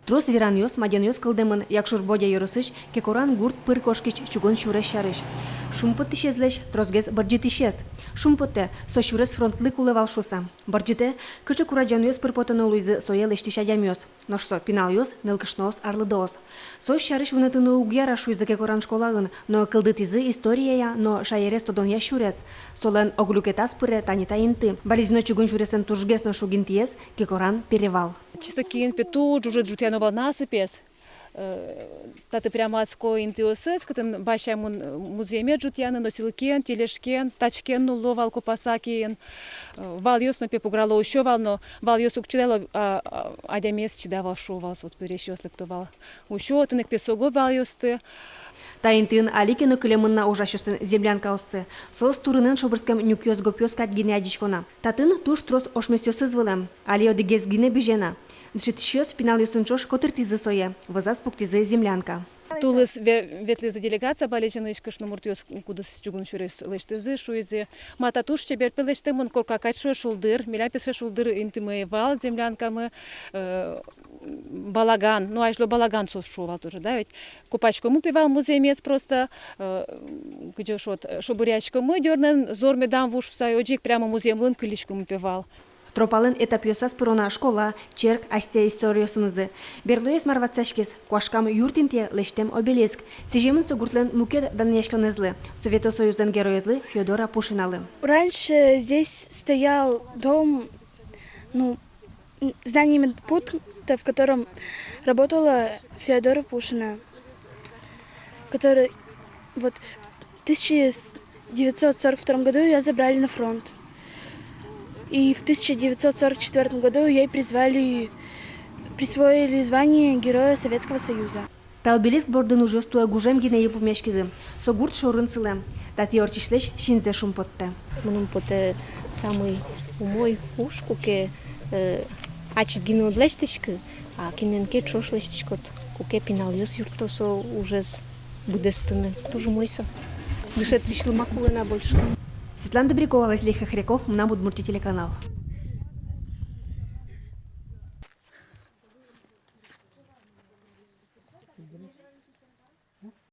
Трос вираньос, мадяньос кылдымын, якшур бодя йорысыш, кекоран гурт пыркошкич чугун шуреш шарыш. Шумпыт исчезлеш, тросгез бырджит исчез. Шумпытте, сощурес фронтлы кулывал шуса. Бырджите, кычы кураджаньос пырпотыны луйзы соел эштишадямьос. Ношсо пиналйос, нылкышноос арлыдоос. Сощ шарыш вынытыны угьяра шуйзы кекоран школагын, но кылдыт изы история, но шаерес тодонья шурес. Солен оглюкетас пыре танита инты. Бализино чугун шуресен тужгесно шугинтиес, кекоран перевал. Чисто кин пету, джужит жутянова насыпес. Таты прямо отско интиосес, катын башай музейме джутяны, носилкен, телешкен, тачкен нуло валко пасакен. Вал ёс, но пепуграло еще вал, но вал ёс укчидало, адямес чидавал шувал, вот перещёс лектовал. Еще тынек песого вал ёсты. Тайынтын аликені кілемінна ожашыстын землянка оссы. Сол турынын шобырскам нюкёс гопёс катгине адичкона. Татын туш трос ошместёсыз вылым. Али одегез гине бежена. Дшитщёс пинал ёсынчош котыртизы сое. Вазас пуктизы землянка. Тулыс ветлизы делегация балежено ишкышны муртёс кудыс чугун шурес лештизы шуизе. Мата туш чебер пелештемон коркакачшо шулдыр, миляписше шулдыр интимы вал землянкамы. Балаган, ну айшло балаган сошувал тоже, да, ведь купачку мы пивал музеймец просто, где шот, шобурячку мы дернен, зор медам в уж сайоджик прямо музеем лын кыличку мы пивал. Тропалын этапиосас пырона школа, черк, астя историосынызы. Берлуез марвацашкес, куашкам юртинте лештем обелеск. Сижемын согуртлен мукет данешканезлы, Советского Союздан героезлы Федора Пушиналы. Раньше здесь стоял дом, здание медпункта, в котором работала Феодора Пушина, который вот в 1942 году ее забрали на фронт. И в 1944 году ей присвоили звание Героя Советского Союза. Талбелеск бордын уже стоя гужем гине епумешкизы. Согурт шорын сылы. Тати орчишлеш шинзе шумпотте. Мунун поте самый умой ушкуке ачит гине одлештешки, а киненке чошлештешкот. Куке пинал ёс юртосо ужас будестыны. Тоже мойса. Дышет лишь ломакулы на больше. Светлана Добрякова, Лазлей Хохряков, Мнам Удмуртий телеканал.